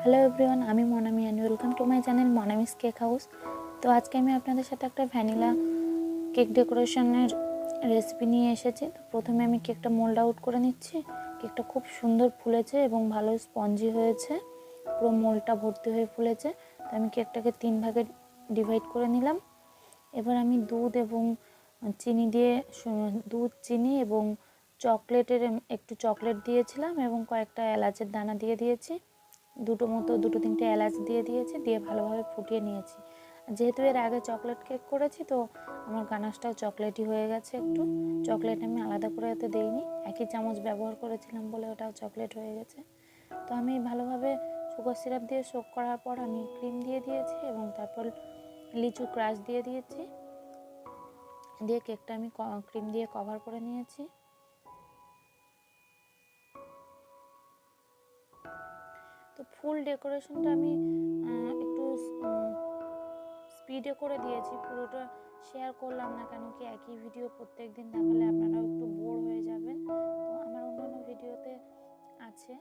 Hello everyone, আমি Monami and welcome to my channel Monami's cake house. তো আজকে আমি আপনাদের সাথে একটা ভ্যানিলা কেক ডেকোরেশনের রেসিপি নিয়ে এসেছি। তো প্রথমে আমি কেকটা মোল্ড আউট করে নিচ্ছি। কেকটা খুব সুন্দর ফুলেছে এবং ভালো স্পঞ্জি হয়েছে, পুরো মোল্ডটা ভর্তি হয়ে ফুলেছে। তো আমি কেকটাকে 3 ভাগে ডিভাইড করে নিলাম। এবার আমি দুধ এবং চিনি এবং চকলেটের একটু চকলেট দিয়েছিলাম এবং কয়েকটা এলাচের দানা দিয়ে দিয়েছি, দুটো তিনটে এলাচ দিয়ে দিয়েছি, দিয়ে ভালোভাবে ফুটিয়ে নিয়েছি। যেহেতু এর আগে চকলেট কেক করেছি, তো আমার গানাশটাও চকলেটই হয়ে গেছে। একটু চকলেট আমি আলাদা করে এতে দিইনি, একই চামচ ব্যবহার করেছিলাম বলে ওটাও চকলেট হয়ে গেছে। তো আমি ভালোভাবে সুগার সিরাপ দিয়ে সোক করার পর আমি ক্রিম দিয়ে দিয়েছি এবং তারপর লিচু ক্রাশ দিয়ে দিয়েছি, দিয়ে কেকটা আমি ক্রিম দিয়ে কভার করে নিয়েছি। তো ফুল ডেকোরেশনটা আমি একটু স্পিডে করে দিয়েছি, পুরোটা শেয়ার করলাম না, কেন কি একই ভিডিও প্রত্যেক দিন দেখালে আপনারাও একটু বোর হয়ে যাবেন। তো আমার অন্যান্য ভিডিওতে আছে,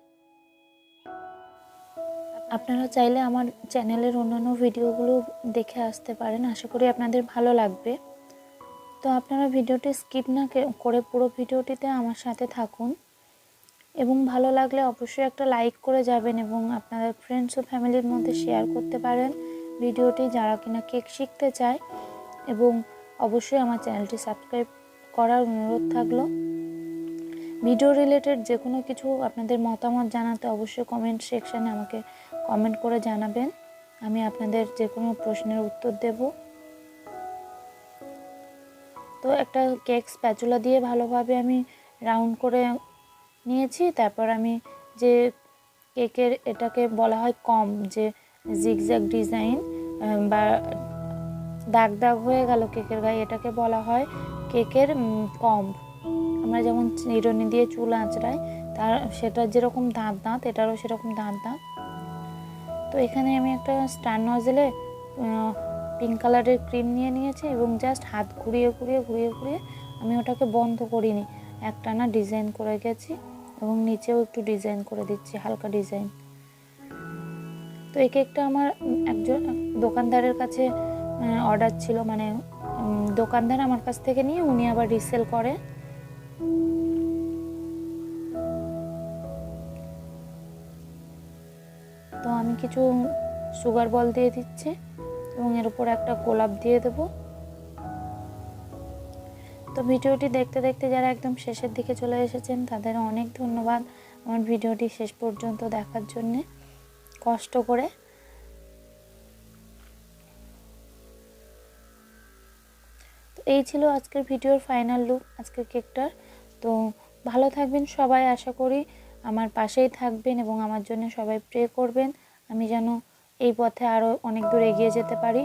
আপনারা চাইলে আমার চ্যানেলের অন্যান্য ভিডিওগুলো দেখে আসতে পারেন, আশা করি আপনাদের ভালো লাগবে। তো আপনারা ভিডিওটি স্কিপ না করে পুরো ভিডিওটিতে আমার সাথে থাকুন এবং ভালো লাগলে অবশ্যই একটা লাইক করে যাবেন এবং আপনাদের ফ্রেন্ডস ও ফ্যামিলির মধ্যে শেয়ার করতে পারেন ভিডিওটি, যারা কিনা কেক শিখতে চায়। এবং অবশ্যই আমার চ্যানেলটি সাবস্ক্রাইব করার অনুরোধ থাকলো। ভিডিও রিলেটেড যে কোনো কিছু আপনাদের মতামত জানাতে অবশ্যই কমেন্ট সেকশানে আমাকে কমেন্ট করে জানাবেন, আমি আপনাদের যে কোনো প্রশ্নের উত্তর দেব। তো একটা কেক স্প্যাচুলা দিয়ে ভালোভাবে আমি রাউন্ড করে নিয়েছি। তারপর আমি যে কেকের এটাকে বলা হয় কম, যে জিগজ্যাগ ডিজাইন বা দাগ দাগ হয়ে গেল কেকের গায়ে, এটাকে বলা হয় কেকের কম। আমরা যেমন চিরুনি দিয়ে চুল আঁচড়াই, তার সেটা যেরকম দাঁত এটারও সেরকম দাঁত। তো এখানে আমি একটা স্টার নজেলে পিঙ্ক কালারের ক্রিম নিয়ে নিয়েছি এবং জাস্ট হাত ঘুরিয়ে আমি ওটাকে বন্ধ করিনি, একটানা ডিজাইন করে গেছি এবং নিচেও একটু ডিজাইন করে দিচ্ছি, হালকা ডিজাইন। তো এই কেকটা আমার একজন দোকানদারের কাছে অর্ডার ছিল, মানে দোকানদার আমার কাছ থেকে নিয়ে উনি আবার রিসেল করে। তো আমি কিছু সুগার বল দিয়ে দিচ্ছি এবং এর উপর একটা গোলাপ দিয়ে দেব। তো ভিডিওটি দেখতে দেখতে যারা একদম শেষের দিকে চলে এসেছেন তাদের অনেক ধন্যবাদ আমার ভিডিওটি শেষ পর্যন্ত দেখার জন্যে, কষ্ট করে। তো এই ছিল আজকের ভিডিওর ফাইনাল লুক আজকের কেকটার। তো ভালো থাকবেন সবাই, আশা করি আমার পাশেই থাকবেন এবং আমার জন্য সবাই প্রে করবেন, আমি যেন এই পথে আরও অনেক দূর এগিয়ে যেতে পারি।